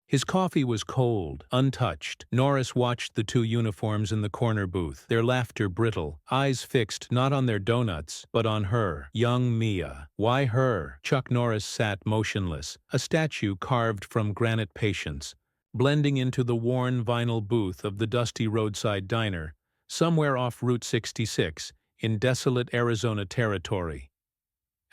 His coffee was cold, untouched. Norris watched the two uniforms in the corner booth, their laughter brittle, eyes fixed not on their donuts, but on her, young Mia. Why her? Chuck Norris sat motionless, a statue carved from granite patience, blending into the worn vinyl booth of the dusty roadside diner, somewhere off Route 66, in desolate Arizona territory.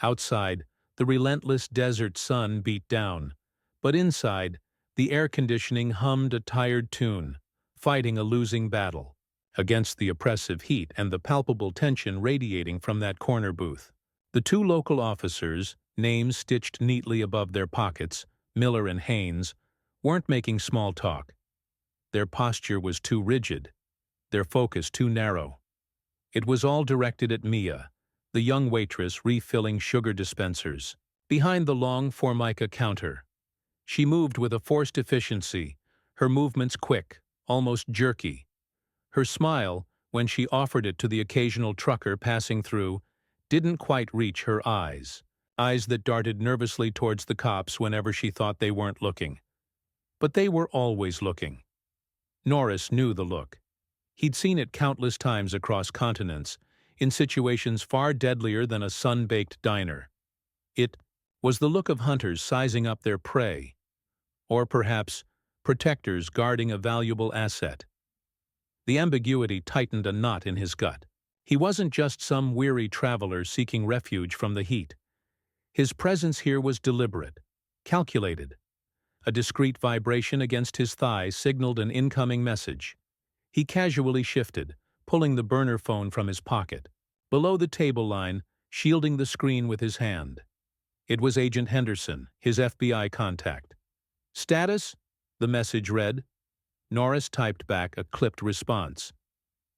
Outside, the relentless desert sun beat down, but inside, the air conditioning hummed a tired tune, fighting a losing battle against the oppressive heat and the palpable tension radiating from that corner booth. The two local officers, names stitched neatly above their pockets, Miller and Haynes, weren't making small talk. Their posture was too rigid, their focus too narrow. It was all directed at Mia, the young waitress refilling sugar dispensers. Behind the long Formica counter, she moved with a forced efficiency, her movements quick, almost jerky. Her smile, when she offered it to the occasional trucker passing through, didn't quite reach her eyes that darted nervously towards the cops whenever she thought they weren't looking. But they were always looking. Norris knew the look. He'd seen it countless times across continents, in situations far deadlier than a sun-baked diner. It was the look of hunters sizing up their prey, or perhaps protectors guarding a valuable asset. The ambiguity tightened a knot in his gut. He wasn't just some weary traveler seeking refuge from the heat. His presence here was deliberate, calculated. A discreet vibration against his thigh signaled an incoming message. He casually shifted, pulling the burner phone from his pocket. Below the table line, shielding the screen with his hand. It was Agent Henderson, his FBI contact. "Status?" the message read. Norris typed back a clipped response.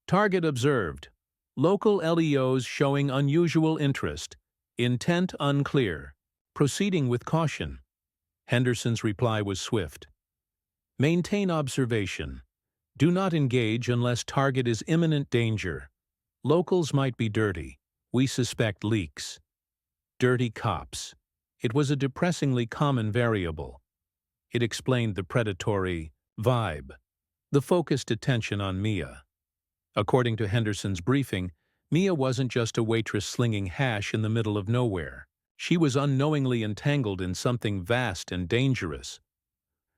"Target observed. Local LEOs showing unusual interest. Intent unclear. Proceeding with caution." Henderson's reply was swift. "Maintain observation. Do not engage unless target is imminent danger. Locals might be dirty. We suspect leaks." Dirty cops. It was a depressingly common variable. It explained the predatory vibe, the focused attention on Mia. According to Henderson's briefing, Mia wasn't just a waitress slinging hash in the middle of nowhere. She was unknowingly entangled in something vast and dangerous.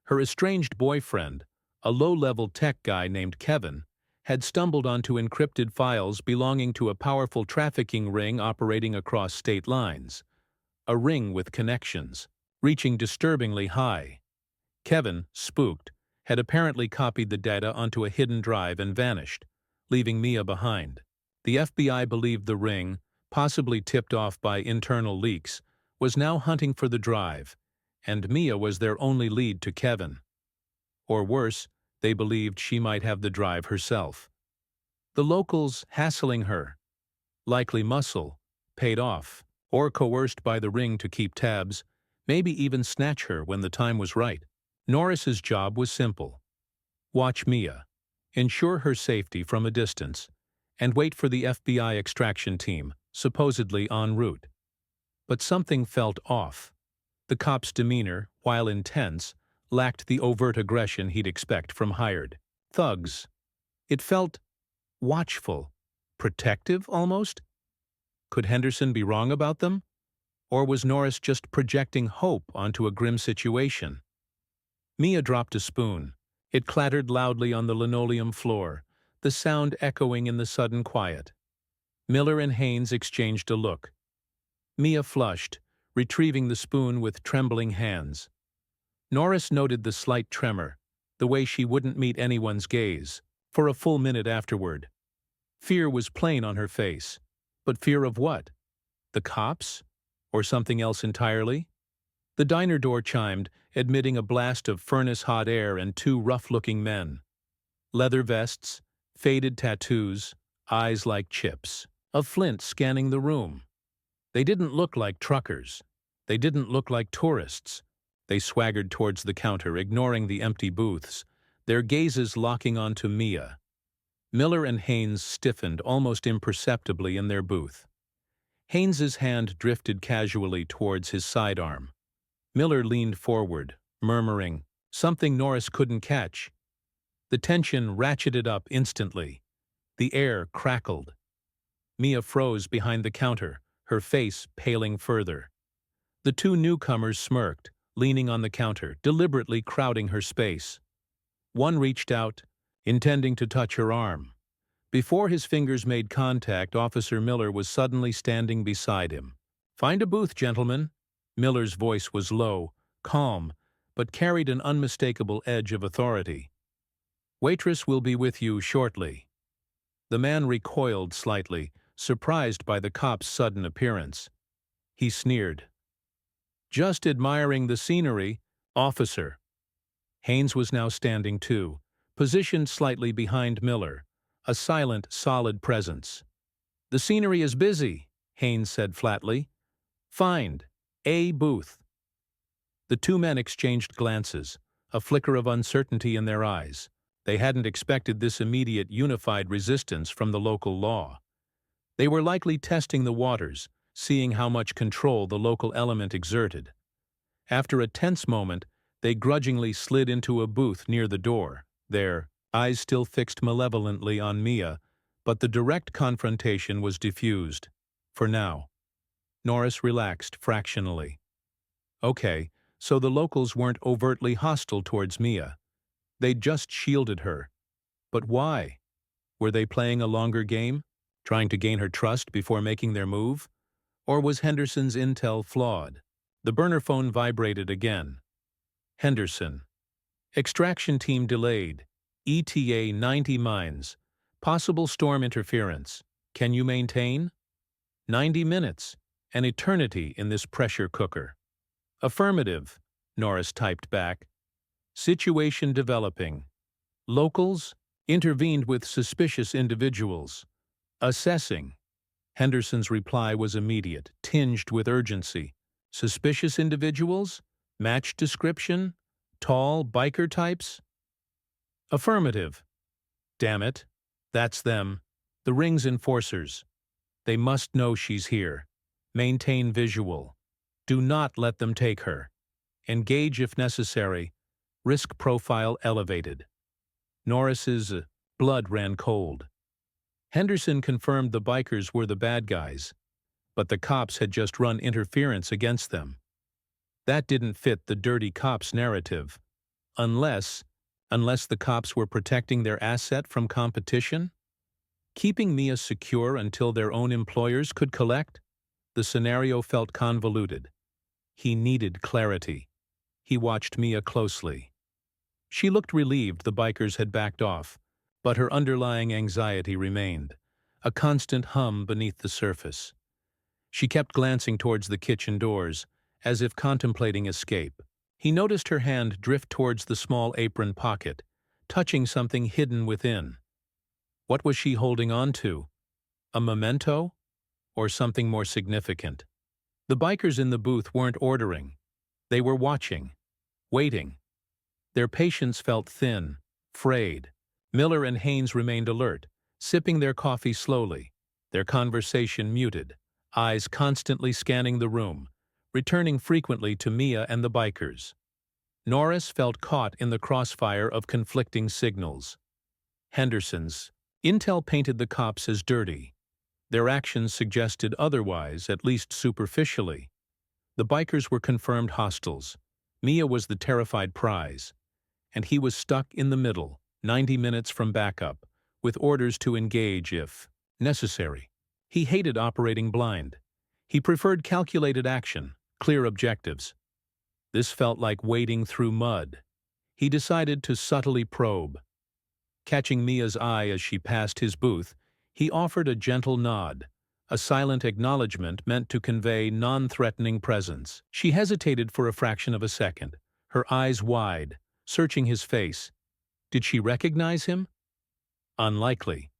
Her estranged boyfriend, a low-level tech guy named Kevin, had stumbled onto encrypted files belonging to a powerful trafficking ring operating across state lines. A ring with connections, reaching disturbingly high. Kevin, spooked, had apparently copied the data onto a hidden drive and vanished, leaving Mia behind. The FBI believed the ring, possibly tipped off by internal leaks, was now hunting for the drive, and Mia was their only lead to Kevin. Or worse, they believed she might have the drive herself. The locals hassling her, likely muscle, paid off, or coerced by the ring to keep tabs, maybe even snatch her when the time was right. Norris's job was simple. Watch Mia, ensure her safety from a distance, and wait for the FBI extraction team, supposedly en route. But something felt off. The cop's demeanor, while intense, lacked the overt aggression he'd expect from hired thugs. It felt watchful, protective almost. Could Henderson be wrong about them? Or was Norris just projecting hope onto a grim situation? Mia dropped a spoon. It clattered loudly on the linoleum floor, the sound echoing in the sudden quiet. Miller and Haynes exchanged a look. Mia flushed, retrieving the spoon with trembling hands. Norris noted the slight tremor, the way she wouldn't meet anyone's gaze, for a full minute afterward. Fear was plain on her face. But fear of what? The cops? Or something else entirely? The diner door chimed, admitting a blast of furnace-hot air and two rough-looking men. Leather vests, faded tattoos, eyes like chips. A flint scanning the room. They didn't look like truckers. They didn't look like tourists. They swaggered towards the counter, ignoring the empty booths, their gazes locking onto Mia. Miller and Haynes stiffened almost imperceptibly in their booth. Haynes's hand drifted casually towards his sidearm. Miller leaned forward, murmuring, Something Norris couldn't catch. The tension ratcheted up instantly. The air crackled. Mia froze behind the counter, her face paling further. The two newcomers smirked, leaning on the counter, deliberately crowding her space. One reached out, intending to touch her arm. Before his fingers made contact, Officer Miller was suddenly standing beside him. "Find a booth, gentlemen." Miller's voice was low, calm, but carried an unmistakable edge of authority. "Waitress will be with you shortly." The man recoiled slightly, surprised by the cop's sudden appearance. He sneered. "Just admiring the scenery, officer." Haynes was now standing too, positioned slightly behind Miller, a silent, solid presence. "The scenery is busy," Haynes said flatly. "Find a booth." The two men exchanged glances, a flicker of uncertainty in their eyes. They hadn't expected this immediate unified resistance from the local law. They were likely testing the waters, seeing how much control the local element exerted. After a tense moment, they grudgingly slid into a booth near the door, their eyes still fixed malevolently on Mia, but the direct confrontation was diffused. For now. Norris relaxed fractionally. Okay, so the locals weren't overtly hostile towards Mia. They'd just shielded her. But why? Were they playing a longer game, trying to gain her trust before making their move? Or was Henderson's intel flawed? The burner phone vibrated again. Henderson. "Extraction team delayed. ETA 90 mines. Possible storm interference. Can you maintain?" 90 minutes. An eternity in this pressure cooker. "Affirmative," Norris typed back. "Situation developing. Locals intervened with suspicious individuals. Assessing." Henderson's reply was immediate, tinged with urgency. "Suspicious individuals? Match description? Tall biker types?" "Affirmative." "Damn it. That's them. The ring's enforcers. They must know she's here. Maintain visual. Do not let them take her. Engage if necessary. Risk profile elevated." Norris's blood ran cold. Henderson confirmed the bikers were the bad guys, but the cops had just run interference against them. That didn't fit the dirty cops narrative. Unless the cops were protecting their asset from competition? Keeping Mia secure until their own employers could collect? The scenario felt convoluted. He needed clarity. He watched Mia closely. She looked relieved the bikers had backed off, but her underlying anxiety remained, a constant hum beneath the surface. She kept glancing towards the kitchen doors, as if contemplating escape. He noticed her hand drift towards the small apron pocket, touching something hidden within. What was she holding on to? A memento? Or something more significant? The bikers in the booth weren't ordering. They were watching, waiting. Their patience felt thin, frayed. Miller and Haynes remained alert, sipping their coffee slowly, their conversation muted, eyes constantly scanning the room, returning frequently to Mia and the bikers. Norris felt caught in the crossfire of conflicting signals. Henderson's intel painted the cops as dirty. Their actions suggested otherwise, at least superficially. The bikers were confirmed hostiles. Mia was the terrified prize. And he was stuck in the middle, 90 minutes from backup, with orders to engage if necessary. He hated operating blind. He preferred calculated action, clear objectives. This felt like wading through mud. He decided to subtly probe. Catching Mia's eye as she passed his booth, he offered a gentle nod, a silent acknowledgement meant to convey non-threatening presence. She hesitated for a fraction of a second, her eyes wide, searching his face. Did she recognize him? Unlikely.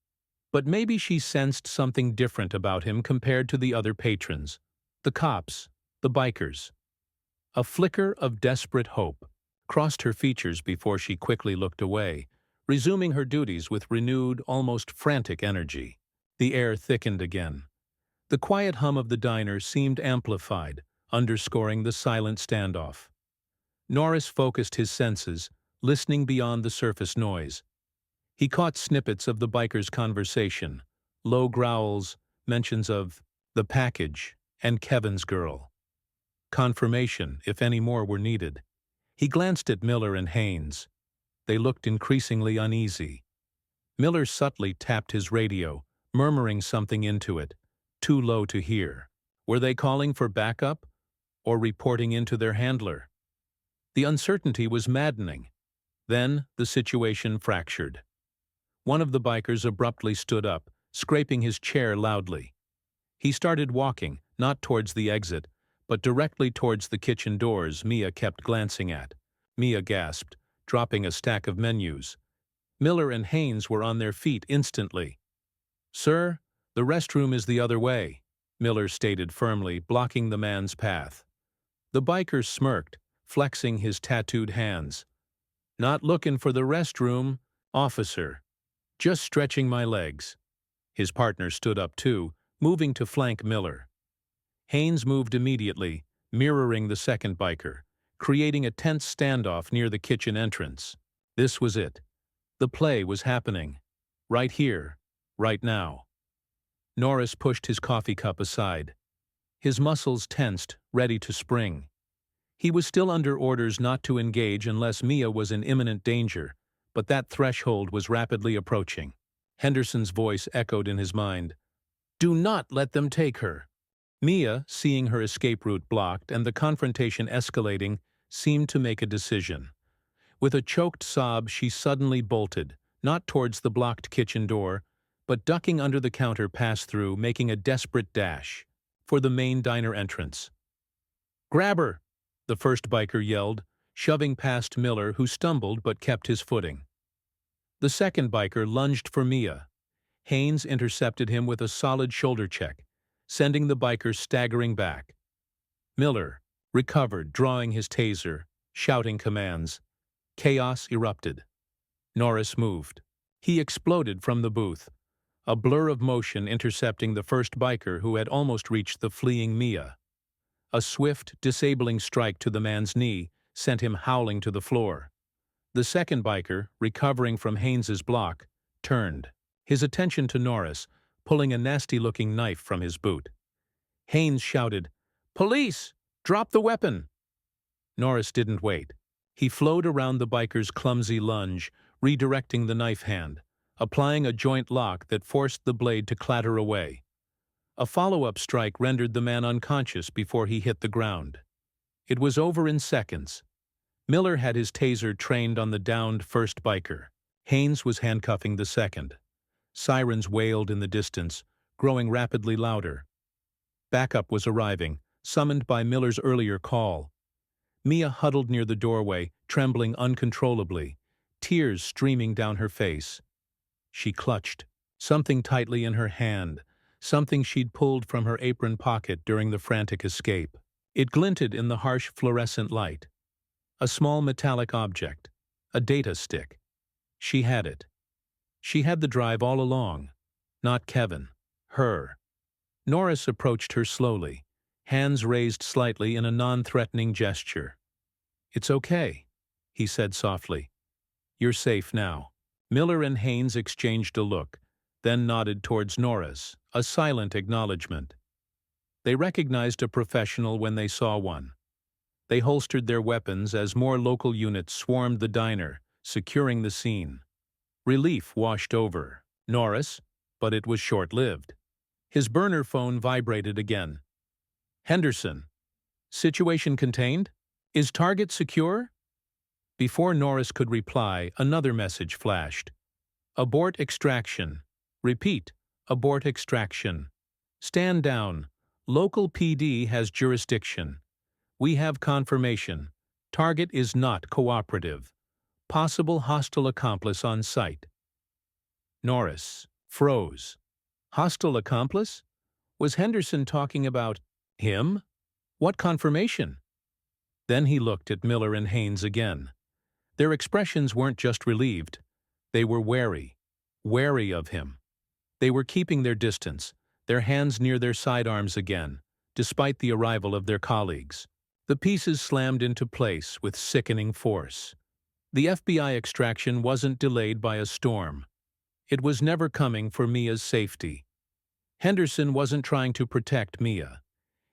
But maybe she sensed something different about him compared to the other patrons. The cops, the bikers. A flicker of desperate hope crossed her features before she quickly looked away, resuming her duties with renewed, almost frantic energy. The air thickened again. The quiet hum of the diner seemed amplified, underscoring the silent standoff. Norris focused his senses, listening beyond the surface noise. He caught snippets of the bikers' conversation, low growls, mentions of the package and Kevin's girl. Confirmation, if any more were needed. He glanced at Miller and Haynes. They looked increasingly uneasy. Miller subtly tapped his radio, murmuring something into it, too low to hear. Were they calling for backup or reporting into their handler? The uncertainty was maddening. Then the situation fractured. One of the bikers abruptly stood up, scraping his chair loudly. He started walking, not towards the exit, but directly towards the kitchen doors Mia kept glancing at. Mia gasped, dropping a stack of menus. Miller and Haynes were on their feet instantly. "Sir, the restroom is the other way," Miller stated firmly, blocking the man's path. The biker smirked, flexing his tattooed hands. "Not looking for the restroom, officer. Just stretching my legs." His partner stood up too, moving to flank Miller. Haynes moved immediately, mirroring the second biker, creating a tense standoff near the kitchen entrance. This was it. The play was happening. Right here, right now. Norris pushed his coffee cup aside. His muscles tensed, ready to spring. He was still under orders not to engage unless Mia was in imminent danger, but that threshold was rapidly approaching. Henderson's voice echoed in his mind. "Do not let them take her." Mia, seeing her escape route blocked and the confrontation escalating, seemed to make a decision. With a choked sob, she suddenly bolted, not towards the blocked kitchen door, but ducking under the counter pass-through, making a desperate dash for the main diner entrance. "Grab her!" the first biker yelled, shoving past Miller, who stumbled but kept his footing. The second biker lunged for Mia. Haynes intercepted him with a solid shoulder check, sending the biker staggering back. Miller recovered, drawing his taser, shouting commands. Chaos erupted. Norris moved. He exploded from the booth, a blur of motion intercepting the first biker who had almost reached the fleeing Mia. A swift, disabling strike to the man's knee sent him howling to the floor. The second biker, recovering from Haynes's block, turned, his attention to Norris, pulling a nasty-looking knife from his boot. Haynes shouted, "Police! Drop the weapon!" Norris didn't wait. He flowed around the biker's clumsy lunge, redirecting the knife hand, applying a joint lock that forced the blade to clatter away. A follow-up strike rendered the man unconscious before he hit the ground. It was over in seconds. Miller had his taser trained on the downed first biker. Haynes was handcuffing the second. Sirens wailed in the distance, growing rapidly louder. Backup was arriving, summoned by Miller's earlier call. Mia huddled near the doorway, trembling uncontrollably, tears streaming down her face. She clutched something tightly in her hand, something she'd pulled from her apron pocket during the frantic escape. It glinted in the harsh fluorescent light. A small metallic object, a data stick. She had it. She had the drive all along. Not Kevin. Her. Norris approached her slowly, hands raised slightly in a non-threatening gesture. "It's okay," he said softly. "You're safe now." Miller and Haynes exchanged a look, then nodded towards Norris, a silent acknowledgement. They recognized a professional when they saw one. They holstered their weapons as more local units swarmed the diner, securing the scene. Relief washed over Norris, but it was short-lived. His burner phone vibrated again. "Henderson. Situation contained? Is target secure?" Before Norris could reply, another message flashed. "Abort extraction. Repeat, abort extraction. Stand down. Local PD has jurisdiction. We have confirmation. Target is not cooperative. Possible hostile accomplice on site." Norris froze. Hostile accomplice? Was Henderson talking about him? What confirmation? Then he looked at Miller and Haynes again. Their expressions weren't just relieved. They were wary of him. They were keeping their distance, their hands near their sidearms again, despite the arrival of their colleagues. The pieces slammed into place with sickening force. The FBI extraction wasn't delayed by a storm. It was never coming for Mia's safety. Henderson wasn't trying to protect Mia.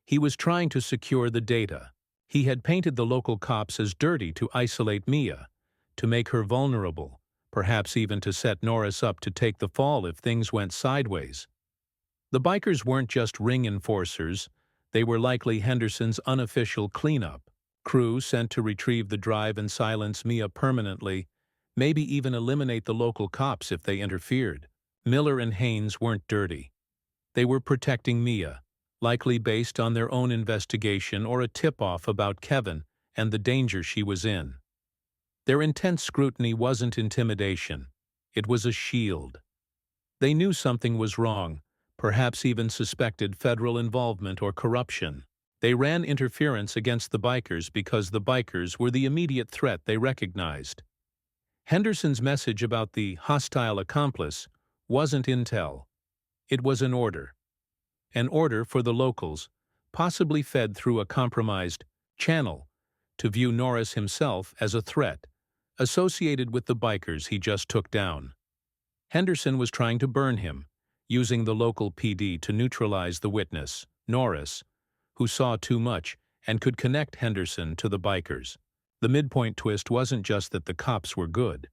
He was trying to secure the data. He had painted the local cops as dirty to isolate Mia, to make her vulnerable, perhaps even to set Norris up to take the fall if things went sideways. The bikers weren't just ring enforcers, they were likely Henderson's unofficial cleanup crew sent to retrieve the drive and silence Mia permanently, maybe even eliminate the local cops if they interfered. Miller and Haynes weren't dirty. They were protecting Mia, likely based on their own investigation or a tip-off about Kevin and the danger she was in. Their intense scrutiny wasn't intimidation. It was a shield. They knew something was wrong, perhaps even suspected federal involvement or corruption. They ran interference against the bikers because the bikers were the immediate threat they recognized. Henderson's message about the hostile accomplice wasn't intel. It was an order. An order for the locals, possibly fed through a compromised channel, to view Norris himself as a threat, associated with the bikers he just took down. Henderson was trying to burn him, using the local PD to neutralize the witness, Norris, who saw too much and could connect Henderson to the bikers. The midpoint twist wasn't just that the cops were good.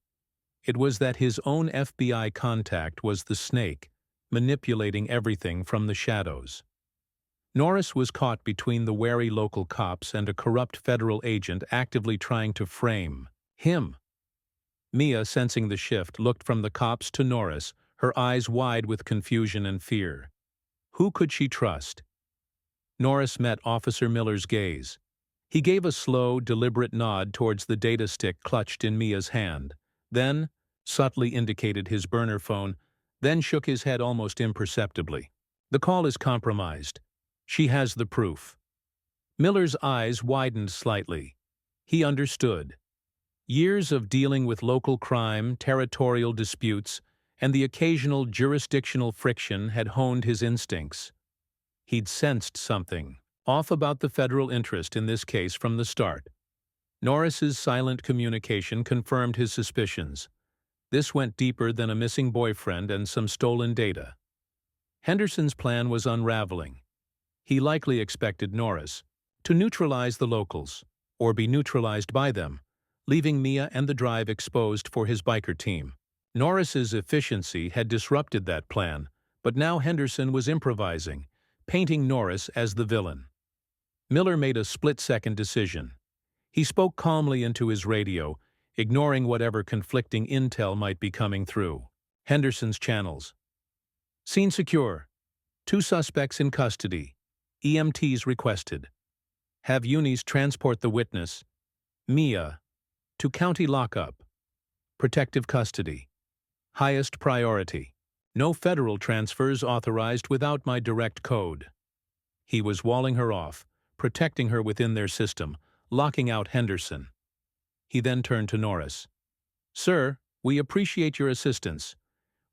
It was that his own FBI contact was the snake, manipulating everything from the shadows. Norris was caught between the wary local cops and a corrupt federal agent actively trying to frame him. Mia, sensing the shift, looked from the cops to Norris, her eyes wide with confusion and fear. Who could she trust? Norris met Officer Miller's gaze. He gave a slow, deliberate nod towards the data stick clutched in Mia's hand, then subtly indicated his burner phone, then shook his head almost imperceptibly. The call is compromised. She has the proof. Miller's eyes widened slightly. He understood. Years of dealing with local crime, territorial disputes, and the occasional jurisdictional friction had honed his instincts. He'd sensed something off about the federal interest in this case from the start. Norris's silent communication confirmed his suspicions. This went deeper than a missing boyfriend and some stolen data. Henderson's plan was unraveling. He likely expected Norris to neutralize the locals, or be neutralized by them, leaving Mia and the drive exposed for his biker team. Norris's efficiency had disrupted that plan, but now Henderson was improvising, painting Norris as the villain. Miller made a split-second decision. He spoke calmly into his radio, ignoring whatever conflicting intel might be coming through. Henderson's channels. Scene secure. 2 suspects in custody. EMTs requested. Have unis transport the witness, Mia, to county lockup. Protective custody. Highest priority. No federal transfers authorized without my direct code. He was walling her off, protecting her within their system, locking out Henderson. He then turned to Norris. Sir, we appreciate your assistance.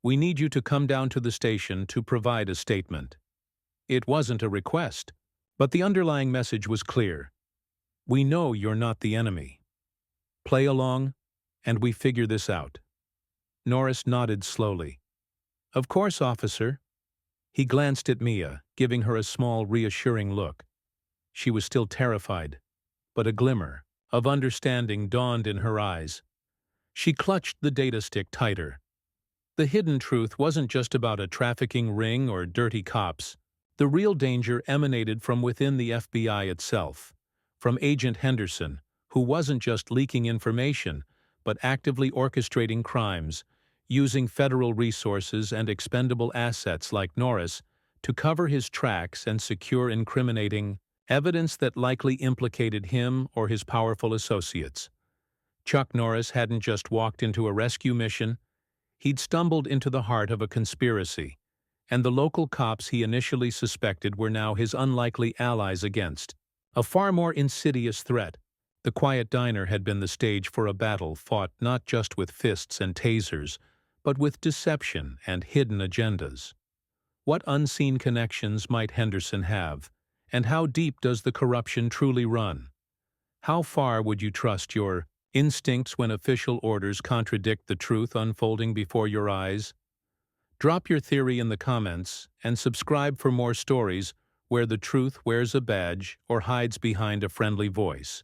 We need you to come down to the station to provide a statement. It wasn't a request, but the underlying message was clear. We know you're not the enemy. Play along, and we figure this out. Norris nodded slowly. Of course, officer. He glanced at Mia, giving her a small, reassuring look. She was still terrified, but a glimmer of understanding dawned in her eyes. She clutched the data stick tighter. The hidden truth wasn't just about a trafficking ring or dirty cops. The real danger emanated from within the FBI itself, from Agent Henderson, who wasn't just leaking information, but actively orchestrating crimes, using federal resources and expendable assets like Norris to cover his tracks and secure incriminating evidence that likely implicated him or his powerful associates. Chuck Norris hadn't just walked into a rescue mission, he'd stumbled into the heart of a conspiracy, and the local cops he initially suspected were now his unlikely allies against a far more insidious threat. The quiet diner had been the stage for a battle fought not just with fists and tasers, but with deception and hidden agendas. What unseen connections might Henderson have, and how deep does the corruption truly run? How far would you trust your instincts when official orders contradict the truth unfolding before your eyes? Drop your theory in the comments and subscribe for more stories where the truth wears a badge or hides behind a friendly voice.